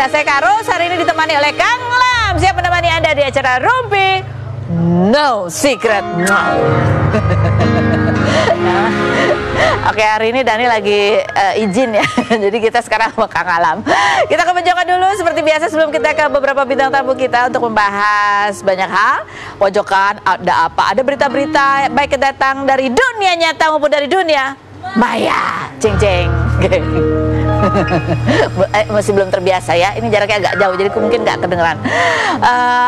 Nah, saya Karus, hari ini ditemani oleh Kang Lam. Siap menemani Anda di acara Rumpi No Secret. Oke, hari ini Dani lagi izin ya. Jadi kita sekarang sama Kang Alam. Kita ke pojokan dulu seperti biasa sebelum kita ke beberapa bintang tamu kita untuk membahas banyak hal. Pojokan ada apa? Ada berita-berita baik datang dari dunia nyata maupun dari dunia maya. Ceng ceng. Masih belum terbiasa ya. Ini jaraknya agak jauh jadi mungkin nggak kedengeran.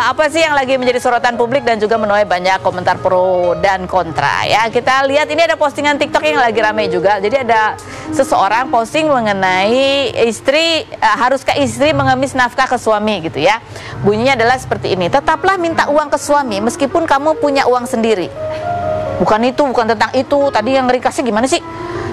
Apa sih yang lagi menjadi sorotan publik dan juga menuai banyak komentar pro dan kontra ya. Kita lihat ini ada postingan TikTok yang lagi ramai juga. Jadi ada seseorang posting mengenai istri, haruskah istri mengemis nafkah ke suami gitu ya. Bunyinya adalah seperti ini: tetaplah minta uang ke suami meskipun kamu punya uang sendiri. Bukan itu, bukan tentang itu. Tadi yang ngerikasnya gimana sih?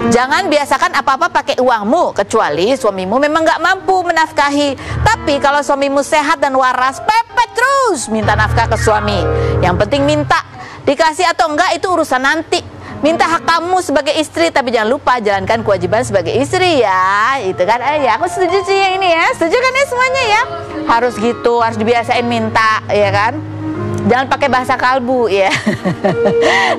Jangan biasakan apa-apa pakai uangmu, kecuali suamimu memang nggak mampu menafkahi. Tapi kalau suamimu sehat dan waras, pepet terus minta nafkah ke suami. Yang penting minta, dikasih atau enggak itu urusan nanti. Minta hak kamu sebagai istri, tapi jangan lupa jalankan kewajiban sebagai istri ya. Itu kan, ya aku setuju sih yang ini ya. Setuju kan ya semuanya ya? Harus gitu, harus dibiasain minta, ya kan? Jangan pakai bahasa kalbu ya.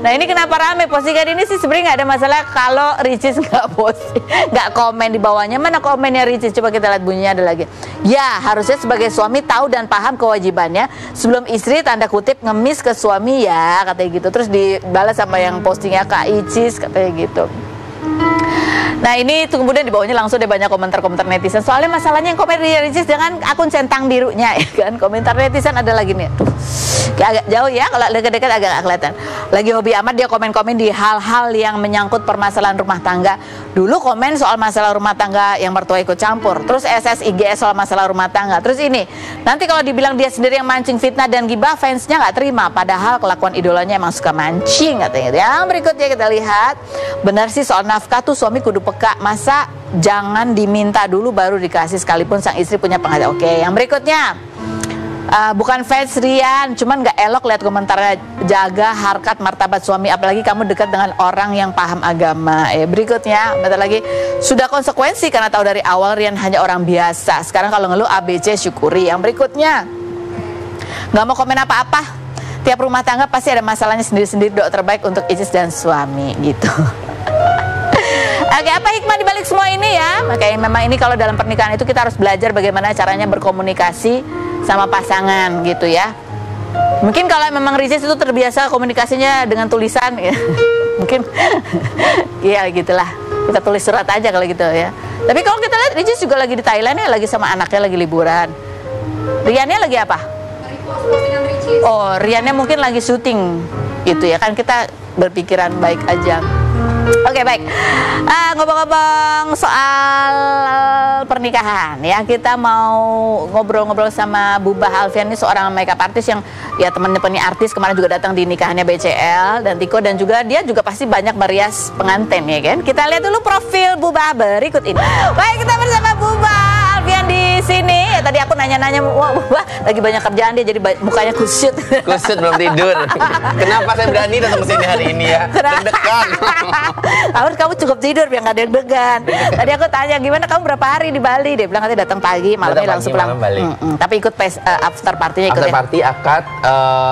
Nah ini kenapa rame postingan ini sih? Sebenarnya nggak ada masalah kalau Ricis nggak komen di bawahnya. Mana komennya Ricis? Coba kita lihat bunyinya ada lagi. Ya harusnya sebagai suami tahu dan paham kewajibannya sebelum istri tanda kutip ngemis ke suami ya katanya gitu. Terus dibalas sama yang postingnya Kak Icis katanya gitu. Nah ini kemudian di bawahnya langsung ada banyak komentar-komentar netizen. Soalnya masalahnya yang komen di Ricis jangan akun centang birunya ya kan. Komentar netizen ada lagi nih. Tuh, agak jauh ya, kalau dekat-dekat agak gak kelihatan. Lagi hobi amat dia komen-komen di hal-hal yang menyangkut permasalahan rumah tangga. Dulu komen soal masalah rumah tangga yang mertua ikut campur. Terus SSIGS soal masalah rumah tangga. Terus ini, nanti kalau dibilang dia sendiri yang mancing fitnah dan gibah, fansnya gak terima. Padahal kelakuan idolanya emang suka mancing katanya. Yang berikutnya kita lihat, benar sih soal nafkah tuh suami kudu peka. Masa jangan diminta dulu baru dikasih sekalipun sang istri punya penghasilan. Oke, yang berikutnya. Bukan fans Rian, cuman nggak elok lihat komentarnya. Jaga harkat martabat suami, apalagi kamu dekat dengan orang yang paham agama. Berikutnya, bentar lagi, sudah konsekuensi karena tahu dari awal Rian hanya orang biasa. Sekarang kalau ngeluh ABC syukuri. Yang berikutnya, nggak mau komen apa-apa. Tiap rumah tangga pasti ada masalahnya sendiri-sendiri. Doa terbaik untuk Icis dan suami gitu. Oke, apa hikmah dibalik semua ini ya? Makanya memang ini kalau dalam pernikahan itu kita harus belajar bagaimana caranya berkomunikasi sama pasangan gitu ya. Mungkin kalau memang Ricis itu terbiasa komunikasinya dengan tulisan ya. Mungkin ya gitulah. Kita tulis surat aja kalau gitu ya. Tapi kalau kita lihat Ricis juga lagi di Thailand ya, lagi sama anaknya lagi liburan. Riannya lagi apa? Oh, Riannya mungkin lagi syuting gitu ya. Kan kita berpikiran baik aja. Oke baik, ngomong-ngomong soal pernikahan ya, kita mau ngobrol-ngobrol sama Bubah Alfian, ini seorang makeup artist yang ya teman-temannya artis, kemarin juga datang di nikahannya BCL dan Tiko, dan juga dia juga pasti banyak merias pengantin ya kan. Kita lihat dulu profil Bubah berikut ini. Baik, kita bersama Bubah Alfian di sini. Ya, tadi aku nanya-nanya, wah Bubah lagi banyak kerjaan dia jadi mukanya kusut. Kusut belum tidur. Kenapa saya berani datang ke sini hari ini ya? Deg-degan. Kamu cukup tidur biar nggak deg-degan. Tadi aku tanya gimana kamu berapa hari di Bali, dia bilang nanti datang pagi, malamnya langsung pulang. Tapi ikut after party-nya ikut. After party, akad,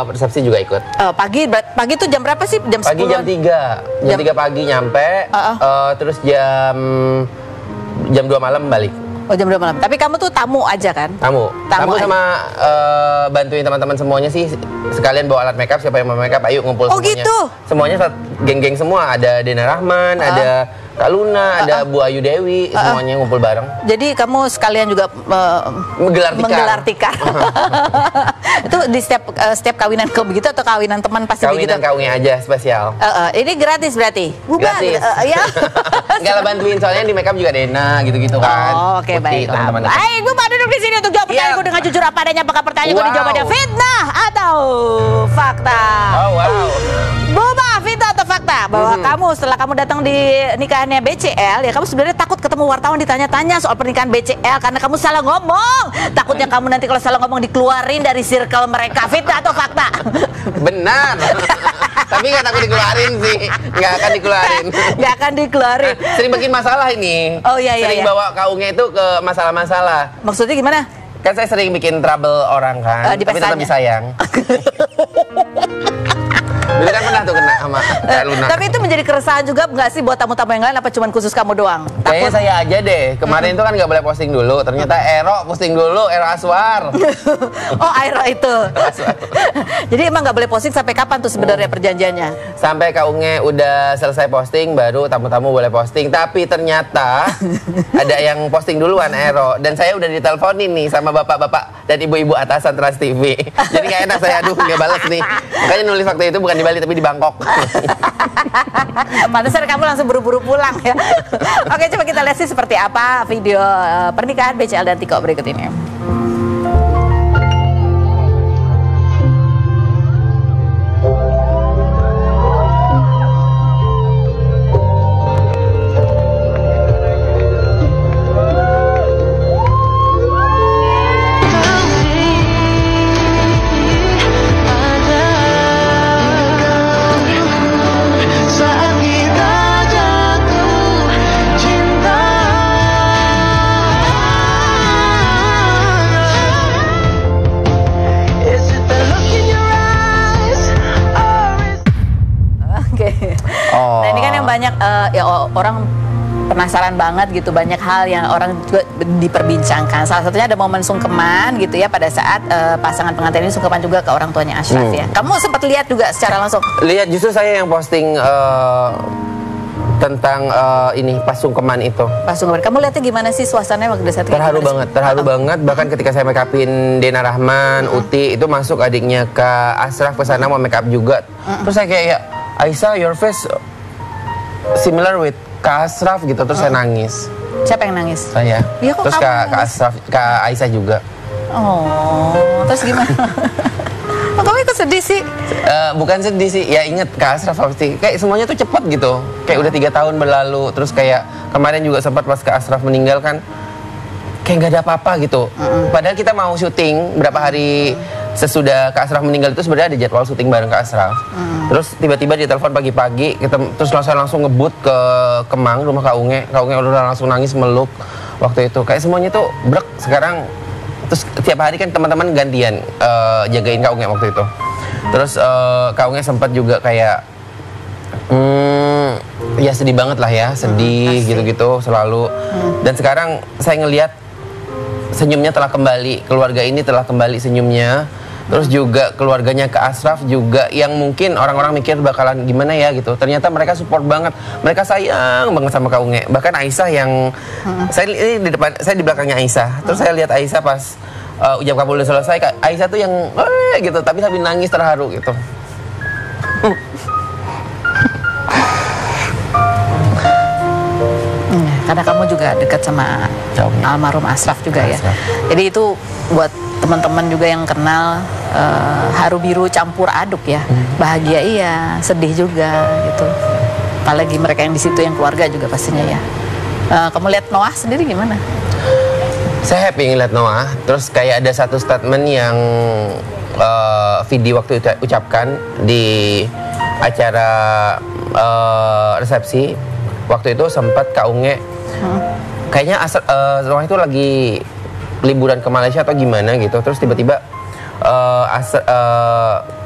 resepsi juga ikut. Pagi tuh jam berapa sih? Jam 10? Pagi jam 3. Jam 3 pagi nyampe, terus jam 2 malam balik. Oh, jam 2 malam. Tapi kamu tuh tamu aja kan? Tamu sama bantuin teman-teman semuanya sih. Sekalian bawa alat makeup, siapa yang mau makeup ayo ngumpul semuanya. Oh gitu? Semuanya geng-geng semua. Ada Dena Rahman, ada Kak Luna, ada Bu Ayu Dewi, semuanya ngumpul bareng. Jadi kamu sekalian juga menggelar tikar. Itu di setiap kawinan kau begitu atau kawinan teman pasti begitu? Kawinan kawinnya aja spesial. Ini gratis berarti? Gratis. Ya. Enggak lah, bantuin soalnya di makeup juga Dena gitu-gitu kan. Oh, oke, baik. Baik, Bubah duduk di sini untuk jawab pertanyaanku dengan jujur apa adanya. Apakah pertanyaanku dijawabnya fitnah atau fakta? Oh wow. Bubah, fitnah atau fakta bahwa kamu setelah kamu datang di nikahannya BCL ya, kamu sebenarnya takut ketemu wartawan ditanya-tanya soal pernikahan BCL karena kamu salah ngomong. Takutnya kamu nanti kalau salah ngomong dikeluarin dari circle mereka. Fitnah atau fakta? Benar. Tapi nggak takut dikeluarin sih. Nggak akan dikeluarin. Nggak akan dikeluarin. Sering bikin masalah ini. Oh iya. Sering bawa kaungnya itu ke masalah-masalah. Maksudnya gimana? Kan saya sering bikin trouble orang kan, di tapi tetap disayang. Dulu kan pernah tuh kena sama Kak Luna. Tapi itu menjadi keresahan juga nggak sih buat tamu-tamu yang lain, apa cuman khusus kamu doang? Kayaknya saya aja deh. Kemarin tuh kan nggak boleh posting dulu. Ternyata Ero posting dulu, Ero Aswar. Oh, Ero itu. Jadi emang nggak boleh posting sampai kapan tuh sebenarnya perjanjiannya? Sampai Kak Unge udah selesai posting, baru tamu-tamu boleh posting. Tapi ternyata ada yang posting duluan, Ero. Dan saya udah diteleponin nih sama bapak-bapak dan ibu-ibu atasan Trans TV. Jadi nggak enak saya, aduh nggak balas nih. Makanya nulis waktu itu bukan di Bali tapi di Bangkok. Pantesan kamu langsung buru-buru pulang ya. Oke, coba kita lihat sih seperti apa video pernikahan BCL dan Tiko berikut ini. Nah ini kan yang banyak ya orang penasaran banget gitu, banyak hal yang orang juga diperbincangkan. Salah satunya ada momen sungkeman gitu ya pada saat pasangan pengantin ini sungkeman juga ke orang tuanya Ashraf ya. Kamu sempat lihat juga secara langsung? Lihat, justru saya yang posting tentang ini pas sungkeman itu. Pas sungkeman. Kamu lihatnya gimana sih suasananya waktu saat itu? Terharu banget, terharu banget. Bahkan ketika saya make upin Dena Rahman, Uti itu masuk adiknya Kak Ashraf ke sana mau make up juga. Terus saya kayak, Aisyah, your face similar with Kak Ashraf gitu. Terus saya nangis. Siapa yang nangis? Saya. Ya, kok terus Kak Ashraf, Kak Aisyah juga. Oh, terus gimana? Oh, kamu ikut sedih sih? Bukan sedih sih, ya inget Kak Ashraf pasti. Kayak semuanya tuh cepet gitu. Kayak udah 3 tahun berlalu. Terus kayak kemarin juga sempat pas Kak Ashraf meninggal kan, kayak nggak ada apa-apa gitu. Padahal kita mau syuting berapa hari sesudah Kak Ashraf meninggal itu sebenarnya ada jadwal syuting bareng Kak Ashraf. Terus tiba-tiba dia telepon pagi-pagi, terus saya langsung ngebut ke Kemang, rumah Kak Unge. Kak Unge udah langsung nangis meluk waktu itu. Kayak semuanya tuh brek. Sekarang terus tiap hari kan teman-teman gantian jagain Kak Unge waktu itu. Terus Kak Unge sempat juga kayak ya sedih banget lah ya, sedih gitu-gitu selalu. Dan sekarang saya ngelihat senyumnya telah kembali, keluarga ini telah kembali senyumnya. Terus juga keluarganya Kak Ashraf juga yang mungkin orang-orang mikir bakalan gimana ya gitu. Ternyata mereka support banget, mereka sayang banget sama Kak Unge. Bahkan Aisyah yang saya ini di depan, saya di belakangnya Aisyah. Terus saya lihat Aisyah pas ucap kabul udah selesai, Aisyah tuh yang gitu, tapi sambil nangis terharu gitu. Karena kamu juga dekat sama almarhum Ashraf juga ya. Jadi itu buat teman-teman juga yang kenal haru biru campur aduk ya. Bahagia iya, sedih juga gitu. Apalagi mereka yang di situ yang keluarga juga pastinya ya. Kamu lihat Noah sendiri gimana? Saya happy ngeliat Noah. Terus kayak ada satu statement yang video waktu itu ucapkan di acara resepsi. Waktu itu sempat Kak Unge kayaknya Noah itu lagi liburan ke Malaysia atau gimana gitu. Terus tiba-tiba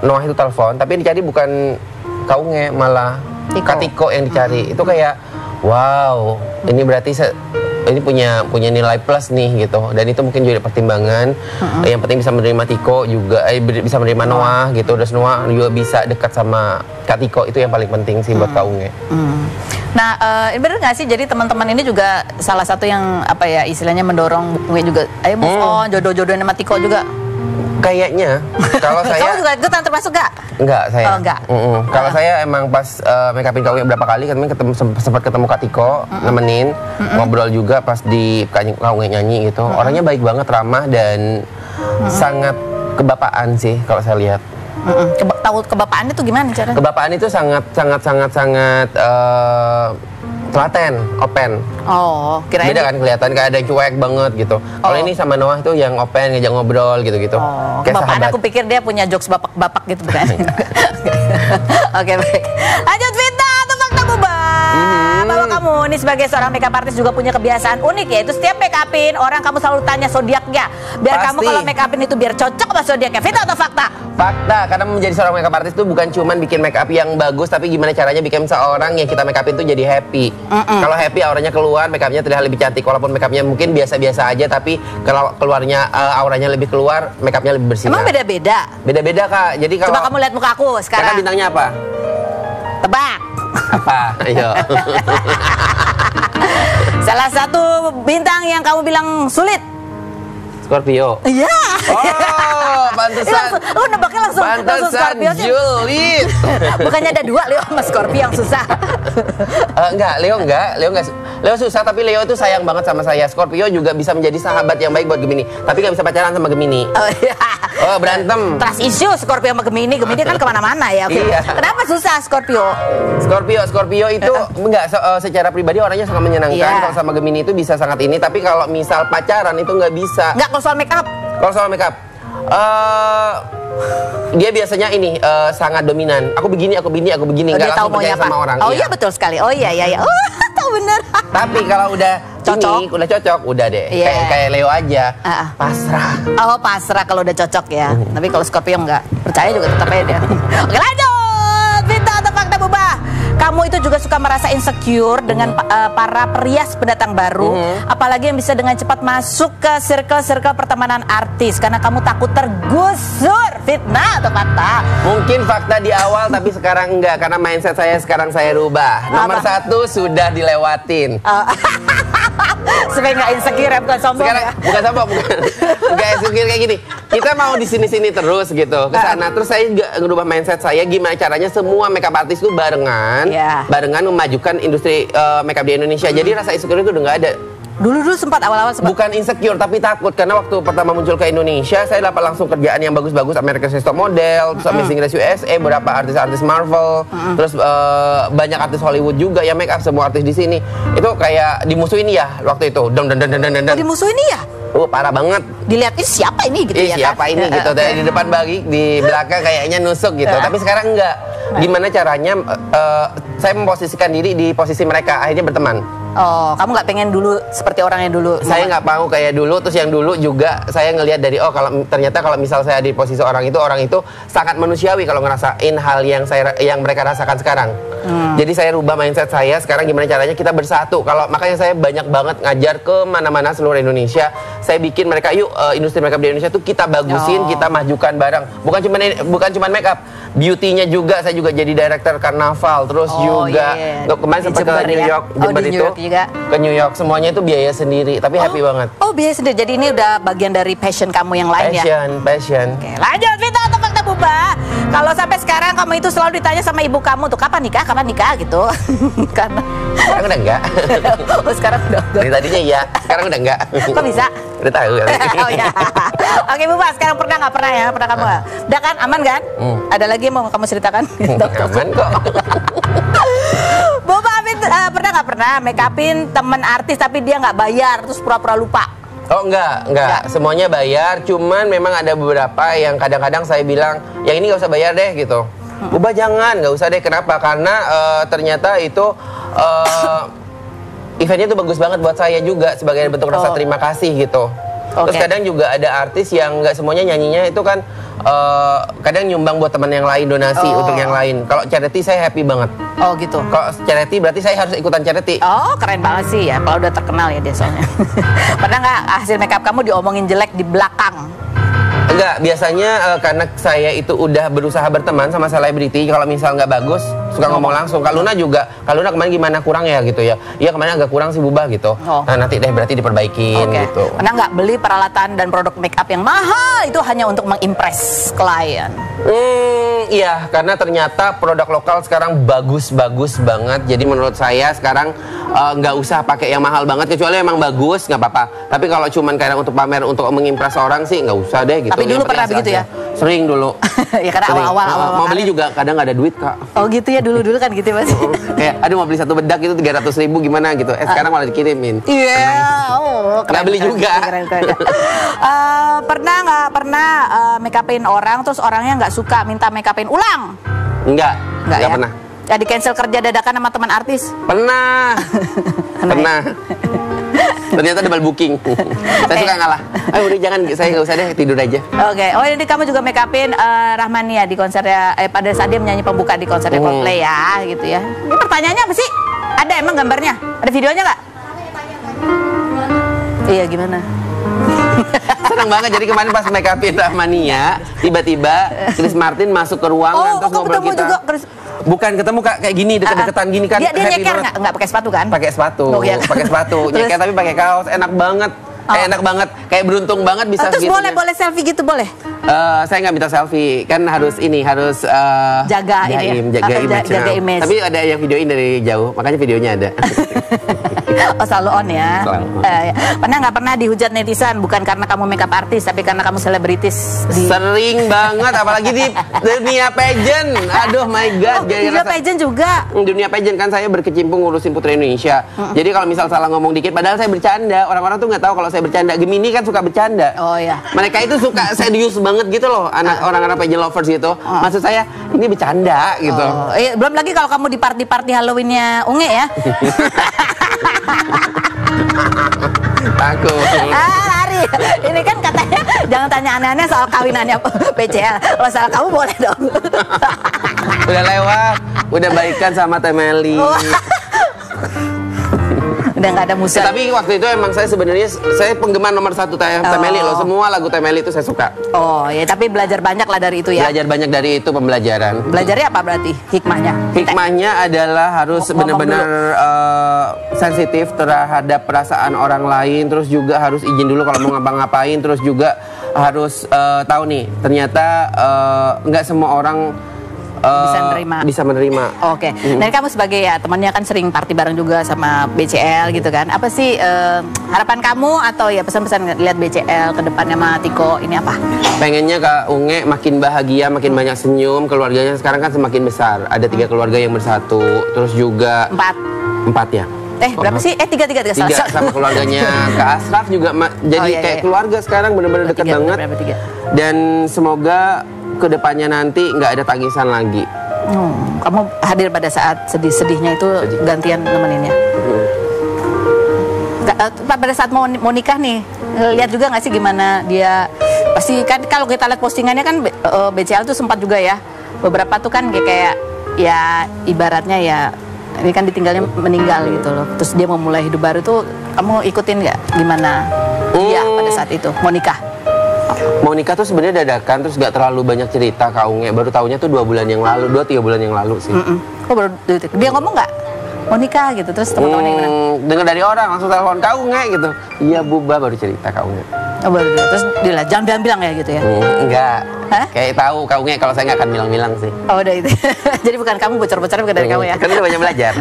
Noah itu telepon, tapi yang dicari bukan Kak Unge, malah Kak Tiko yang dicari. Itu kayak wow, ini berarti ini punya nilai plus nih gitu. Dan itu mungkin juga pertimbangan. Yang penting bisa menerima Tiko juga, bisa menerima Noah gitu. Terus Noah juga bisa dekat sama Kak Tiko, itu yang paling penting sih buat Kak Unge. Nah, bener nggak sih? Jadi teman-teman ini juga salah satu yang apa ya istilahnya mendorong Unge juga, ayo move on, jodoh-jodohin sama Tiko juga. Kayaknya kalau saya. Kamu juga ikutan termasuk gak? Enggak, saya. Oh, enggak. Kalau saya emang pas make upin Kak Unge berapa kali, kan sempat ketemu Kak Tiko, nemenin, ngobrol juga pas di Kak Unge nyanyi gitu. Orangnya baik banget, ramah dan sangat kebapaan sih kalau saya lihat. Tahu kebapaannya tuh gimana caranya? Kebapaan itu sangat telaten, open. Oh, kirain beda kan kelihatan kayak ada yang cuek banget gitu. Kalau ini sama Noah itu yang open, ngajak ngobrol gitu-gitu. Oh, kayak kebapaan sahabat. aku pikir dia punya jokes bapak-bapak gitu bukan? Oke, baik. Lanjut Vita atau fakta kubah. Bapak kamu ini sebagai seorang makeup artist juga punya kebiasaan unik, yaitu setiap make upin orang kamu selalu tanya zodiaknya. Biar Pasti. kamu kalau make upin itu biar cocok sama zodiaknya. Fitnah atau fakta? Fakta, karena menjadi seorang makeup artist itu bukan cuman bikin make up yang bagus, tapi gimana caranya bikin seorang yang kita make upin itu jadi happy. Kalau happy auranya keluar, make upnya terlihat lebih cantik. Walaupun make upnya mungkin biasa-biasa aja, tapi kalau keluarnya auranya lebih keluar, make upnya lebih bersinar. Emang beda-beda? Beda-beda Kak. Jadi kalau Coba kamu lihat muka aku sekarang. Kakak bintangnya apa? Tebak. Apa? Ayo. Salah satu bintang yang kamu bilang sulit. Scorpio. Iya. Oh, pantesan. Lu nebaknya langsung Scorpio sih. Julid. Bukannya ada dua, Leo sama Scorpio yang susah. Leo enggak. Leo susah, tapi Leo itu sayang banget sama saya. Scorpio juga bisa menjadi sahabat yang baik buat Gemini, tapi nggak bisa pacaran sama Gemini. Oh iya. Oh, berantem. Trust issue Scorpio sama Gemini. Gemini kan kemana-mana ya. Iya. Kenapa susah Scorpio? Scorpio itu enggak secara pribadi orangnya sangat menyenangkan. Iya. Kalau sama Gemini itu bisa sangat ini, tapi kalau misal pacaran itu nggak bisa. Enggak, kalau soal make up. Kalau soal makeup, dia biasanya ini sangat dominan. Aku begini, nggak langsung percaya sama orang. Oh iya betul sekali. Oh iya. Oh, tahu bener. Tapi kalau udah cocok, udah deh. Yeah. Kayak Leo aja, pasrah. Oh pasrah kalau udah cocok ya. Tapi kalau Scorpio enggak, percaya juga tetap aja dia. Oke lanjut. Fitnah atau fakta Bubah? Kamu itu juga suka merasa insecure dengan para perias pendatang baru, apalagi yang bisa dengan cepat masuk ke circle-circle pertemanan artis karena kamu takut tergusur. Fitnah atau fakta? Mungkin fakta di awal, tapi sekarang enggak, karena mindset saya sekarang saya rubah. Nomor 1 sudah dilewatin. Supaya nggak insecure ya, bukan sombong. Sekarang, ya? Bukan sombong, bukan insecure kayak gini. Kita mau di sini-sini terus gitu, ke sana. Terus saya juga ngerubah mindset saya, gimana caranya semua makeup artist itu barengan memajukan industri makeup di Indonesia. Jadi rasa insecure itu udah nggak ada. Dulu sempat awal-awal sempat. Bukan insecure tapi takut, karena waktu pertama muncul ke Indonesia saya dapat langsung kerjaan yang bagus-bagus, American Next Top Model, terus Amazing Race USA, beberapa artis-artis Marvel, terus banyak artis Hollywood juga yang make up, semua artis di sini. Itu kayak dimusuhin ya waktu itu. Oh, dimusuhin ya? Parah banget. Dilihat ini siapa ini gitu ya siapa kan? ini gitu. Dari di depan bagi, di belakang kayaknya nusuk gitu. Tapi sekarang enggak. Gimana caranya saya memposisikan diri di posisi mereka, akhirnya berteman. Oh, kamu nggak pengen dulu seperti orang yang dulu? Saya nggak mau kayak dulu. Terus yang dulu juga saya ngelihat dari ternyata kalau misal saya di posisi orang itu sangat manusiawi kalau ngerasain hal yang mereka rasakan sekarang. Jadi saya rubah mindset saya sekarang, gimana caranya kita bersatu. Makanya saya banyak banget ngajar ke mana-mana seluruh Indonesia. Saya bikin mereka, yuk industri makeup di Indonesia tuh kita bagusin, kita majukan bareng. Bukan cuma makeup, beauty-nya juga. Saya juga jadi director karnaval. Terus juga kemarin sempat ke New York, Jember itu. Ke New York, semuanya itu biaya sendiri, tapi happy banget. Oh, biaya sendiri. Jadi ini udah bagian dari passion kamu yang lain Passion. Oke, lanjut Vita atau fakta Bubah. Kalau sampai sekarang kamu itu selalu ditanya sama ibu kamu tuh kapan nikah gitu. Karena sekarang udah enggak. Oh, sekarang udah. Dari tadinya iya, sekarang udah enggak. Kok bisa? Udah tahu. Oh ya. Oke Bubah, sekarang nggak pernah ya? Pernah kamu? Udah kan? Aman kan? Ada lagi yang mau kamu ceritakan? Aman kok. Bubah, pernah nggak pernah make upin temen artis tapi dia nggak bayar terus pura-pura lupa? Oh enggak. Semuanya bayar, cuman memang ada beberapa yang kadang-kadang saya bilang, yang ini nggak usah bayar deh gitu. Bubah jangan, nggak usah deh. Kenapa? Karena ternyata itu eventnya tuh bagus banget buat saya juga sebagai bentuk rasa terima kasih gitu. Terus kadang juga ada artis yang nggak semuanya nyanyinya itu kan kadang nyumbang buat teman yang lain, donasi untuk yang lain. Kalau charity saya happy banget. Oh gitu. Kalau charity berarti saya harus ikutan charity. Oh keren banget sih ya, kalau udah terkenal ya dia soalnya. Pernah nggak hasil makeup kamu diomongin jelek di belakang? Enggak, biasanya karena saya itu udah berusaha berteman sama selebriti, kalau misal nggak bagus suka ngomong langsung. Kak Luna kemarin gimana, kurang ya gitu ya. Iya kemarin agak kurang sih Bubah gitu. Nah nanti deh berarti diperbaikin gitu. Pernah nggak beli peralatan dan produk makeup yang mahal itu hanya untuk mengimpress klien? Iya, karena ternyata produk lokal sekarang bagus-bagus banget. Jadi menurut saya sekarang nggak usah pakai yang mahal banget, kecuali emang bagus nggak apa-apa. Tapi kalau cuman kayak untuk pamer, untuk mengimpress orang sih nggak usah deh gitu. Tapi dulu pernah begitu ya? Sering dulu. Ya karena awal-awal. Mau beli juga kadang nggak ada duit Kak. Oh gitu ya, dulu kan gitu Mas. Kayak aduh mau beli satu bedak itu 300.000 gimana gitu. Sekarang malah dikirimin. Iya. Nggak beli juga. Pernah nggak make upin orang terus orangnya nggak suka minta make upin ulang? Nggak pernah. Ya, di cancel kerja dadakan sama teman artis? Pernah. Pernah. Ternyata double booking. Saya suka ngalah. Udah jangan, saya nggak usah deh, tidur aja. Oke. Oh, ini kamu juga make upin Rahmania di konsernya, pada saat dia menyanyi pembuka di konsernya Coldplay ya, gitu ya. Ini pertanyaannya apa sih? Ada emang gambarnya? Ada videonya nggak? Iya, gimana? Senang banget, jadi kemarin pas make upin Rahmania, tiba-tiba Chris Martin masuk ke ruangan terus ngobrol kita. Juga, bukan ketemu Kak, kayak gini, deket-deketan gini kan. Dia nyeker nggak pakai sepatu kan? Pakai sepatu, pakai sepatu. Nyeker tapi pakai kaos, enak banget. Enak banget, kayak beruntung banget bisa terus gitu. Terus boleh selfie gitu boleh? Saya nggak minta selfie, kan harus jaga image. Tapi ada yang videoin dari jauh, makanya videonya ada. Oh, selalu on ya. Pernah nggak pernah dihujat netizen bukan karena kamu makeup artis, tapi karena kamu selebritis? Sering banget, apalagi di dunia pageant. Aduh my god. Dunia pageant juga. Dunia pageant kan saya berkecimpung ngurusin Putri Indonesia. Jadi kalau misal salah ngomong dikit, padahal saya bercanda, orang-orang tuh nggak tahu kalau saya bercanda. Gemini kan suka bercanda. Oh ya. Mereka itu suka serius banget gitu loh, orang-orang pageant lovers gitu. Maksud saya ini bercanda gitu. Belum lagi kalau kamu di party Halloweennya Unge ya. Takut. Lari. Ini kan katanya jangan tanya aneh-aneh soal kawinannya BCL. Kalau soal kamu boleh dong. Udah lewat, udah baikan sama Temeli. Udah nggak ada musuh. Tapi waktu itu emang saya sebenarnya penggemar nomor 1 Temeli loh. Semua lagu Temeli itu saya suka. Oh ya, tapi belajar banyak lah dari itu ya. Belajar banyak dari itu, pembelajaran. Belajarnya apa berarti? Hikmahnya? Hikmahnya adalah harus benar-benar sensitif terhadap perasaan orang lain. Terus juga harus izin dulu kalau mau ngapa-ngapain. Terus juga harus tahu nih, ternyata nggak semua orang bisa menerima. Oke. Dan kamu sebagai temannya kan sering party bareng juga sama BCL gitu kan. Apa sih harapan kamu atau ya pesan-pesan lihat BCL ke depannya sama Tiko ini apa? Pengennya Kak Unge makin bahagia, makin banyak senyum, keluarganya sekarang kan semakin besar. Ada 3 keluarga yang bersatu, terus juga 4 ya. Berapa sih? 3 sama keluarganya Kak Asraf juga jadi kayak keluarga sekarang benar-benar dekat banget. Dan semoga kedepannya nanti nggak ada tangisan lagi. Kamu hadir pada saat sedih-sedihnya itu gantian nemeninnya. Pada saat mau nikah nih, lihat juga nggak sih gimana dia? Pasti kan kalau kita lihat postingannya kan BCL tuh sempat juga ya. Beberapa tuh kan kayak ya ibaratnya ya ini kan ditinggalnya meninggal gitu loh. Terus dia mau mulai hidup baru tuh, kamu ikutin nggak gimana dia pada saat itu mau nikah? Mau nikah tuh sebenarnya dadakan, terus nggak terlalu banyak cerita Kak Unge. Baru tahunya tuh 2 bulan yang lalu, 2-3 bulan yang lalu sih. Oh baru dia ngomong nggak mau nikah gitu, terus teman-temannya gimana? Dengar dari orang langsung telepon Kak Unge gitu. Iya Buba baru cerita Kak Unge. Oh baru terus dia jangan bilang ya gitu ya? Enggak. Kayak tahu Kak Unge kalau saya nggak akan bilang-bilang sih. Oh udah itu. Jadi bukan kamu bocor-bocor bukan dari kamu ya? Kan udah banyak belajar.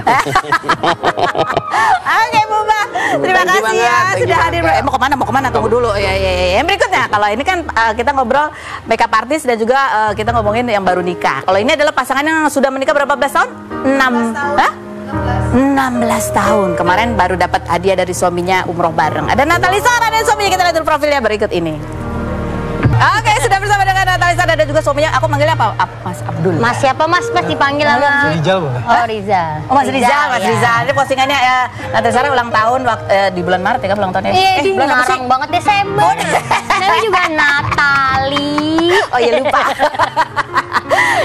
Oke Buba, terima kasih ya sudah hadir. Mau kemana? Tunggu dulu. Ya. Yang berikutnya, kalau ini kan kita ngobrol makeup artist dan juga kita ngomongin yang baru nikah. Kalau ini adalah pasangan yang sudah menikah berapa belas tahun? 16 tahun. Kemarin baru dapat hadiah dari suaminya umroh bareng. Ada Natalisa dan suaminya, kita lihat dulu profilnya berikut ini. Oke, sudah bersama dengan Natalisa dan juga suaminya. Aku manggilnya apa? Mas Abdul. Mas siapa Mas? Mas dipanggil sama Rizal boleh? Oh Rizal. Oh Mas Rizal. Ini postingannya Natalisa ulang tahun di bulan Maret ya, ulang tahunnya. Bulan ngarang banget Desember. Namanya juga Natali. Oh iya lupa.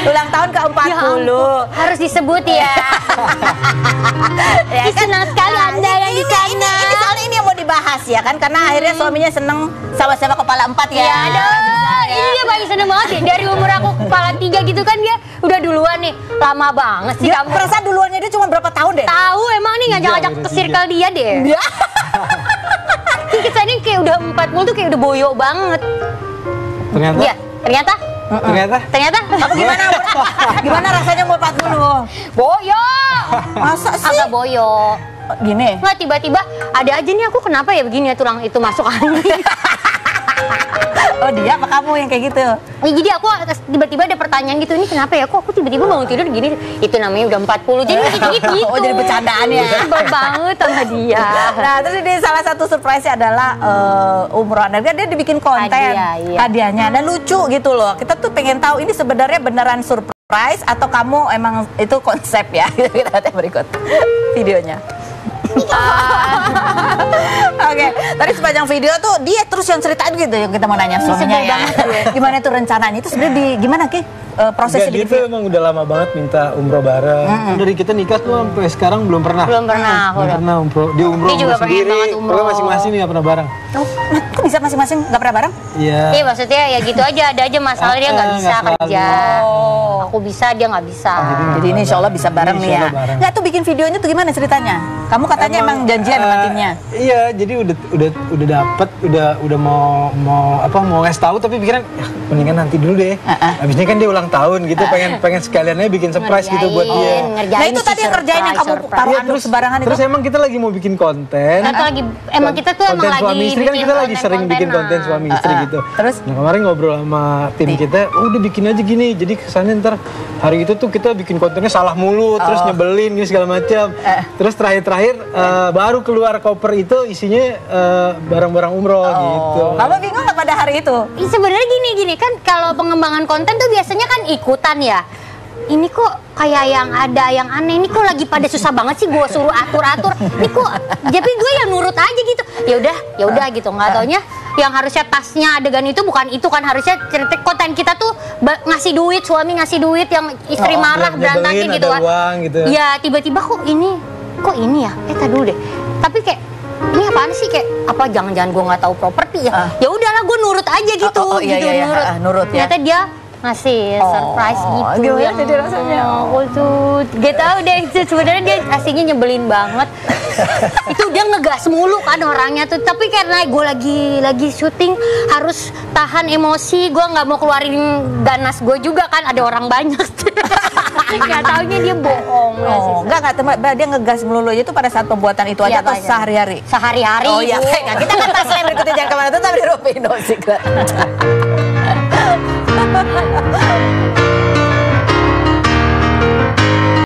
Ulang tahun ke-40. Harus disebut ya. Ya kan? Senang sekali Anda yang di sana. Ini soalnya ini yang mau dibahas ya kan, karena akhirnya suaminya seneng sama-sama kepala 4 ya. Ya aduh, ini dia paling seneng banget ya. Dari umur aku kepala 3 gitu kan dia udah duluan nih. Lama banget sih kamu. Perasaan duluannya dia cuma berapa tahun deh? Tahu emang nih ngajak-ngajak ke circle dia deh. Kita ini kayak udah 40 tuh kayak udah boyo banget. Ternyata? Iya, ternyata? Kamu gimana rasanya mau 40? Boyo. Masa sih? Agak boyo. Gini. Nggak, tiba-tiba ada aja nih aku kenapa ya begini ya tulang itu masuk angin. Oh dia apa kamu yang kayak gitu? Jadi aku tiba-tiba ada pertanyaan gitu, ini kenapa ya kok aku tiba-tiba bangun tidur gini. Itu namanya udah 40 jadi gitu. Oh jadi bercandaan ya? Sebel banget sama dia. Nah terus ini salah satu surprise-nya adalah umroh. Dan dia dibikin konten hadiahnya dan lucu gitu loh. Kita tuh pengen tahu ini sebenarnya beneran surprise surprise atau kamu emang itu konsep ya? Kita lihat yang berikut videonya. Oke, tadi sepanjang video tuh dia terus yang ceritain gitu yang kita mau nanya suaminya ya. Gimana tuh rencananya itu sebenarnya gimana Ki? Prosesnya dia tuh emang udah lama banget minta umroh bareng. Dari kita nikah tuh sampai sekarang belum pernah. Belum pernah. Belum pernah umroh. Dia umroh sendiri. Pokoknya masing-masing nggak pernah bareng. Oh, kok bisa masing-masing nggak pernah bareng? Iya. Iya maksudnya ya gitu aja, ada aja masalah dia nggak bisa kerja. Aku bisa, dia nggak bisa. Jadi ini insya Allah bisa bareng nih ya. Nggak tuh bikin videonya tuh gimana ceritanya? Kamu katanya emang janjian sama timnya? Iya, jadi udah dapet, udah mau ngasih tahu tapi pikiran ya, mendingan nanti dulu deh. Habisnya kan dia ulang tahun gitu, pengen sekaliannya bikin surprise gitu buat dia. Nah itu tadi yang ngerjain yang kamu taruh anduk sembarangan itu. Terus emang kita lagi mau bikin konten. Emang kita tuh emang lagi suami istri kan kita lagi sering bikin konten suami istri gitu. Terus? Nah kemarin ngobrol sama tim kita, udah bikin aja gini. Jadi kesannya ntar hari itu tuh kita bikin kontennya salah mulu, terus nyebelin gini segala macam. Terus terakhir baru keluar koper itu isinya barang-barang umroh gitu. Kamu bingung nggak pada hari itu? Sebenarnya gini kan kalau pengembangan konten tuh biasanya kan ikutan ya. Ini kok kayak yang ada yang aneh, ini kok lagi pada susah banget sih gue suruh atur-atur. Ini kok jadi gue yang nurut aja gitu. Ya udah gitu. Nggak taunya yang harusnya tasnya adegan itu bukan itu kan, harusnya cerita konten kita tuh ngasih duit, suami ngasih duit yang istri marah berantakin gitu kan. Gitu. Ya tiba-tiba kok ini ya. Tadi dulu deh. Tapi kayak ini apaan sih, kayak apa jangan-jangan gue nggak tahu properti ya. Ya udahlah gue nurut aja gitu. Nurut ya. Ternyata dia ngasih surprise gitu. Gimana jadi rasanya? Aku tuh gak tau deh, sebenarnya dia aslinya nyebelin banget. Itu dia ngegas mulu kan orangnya tuh, tapi karena gue lagi syuting harus tahan emosi, gue nggak mau keluarin ganas gue juga kan, ada orang banyak. Nggak taunya dia bohong. Nggak, dia ngegas melulu itu pada saat pembuatan itu aja atau sehari-hari? Sehari-hari. Oh iya, kita kan tas lain berikutnya jangan kemana-mana, tetap di Rufino Secret.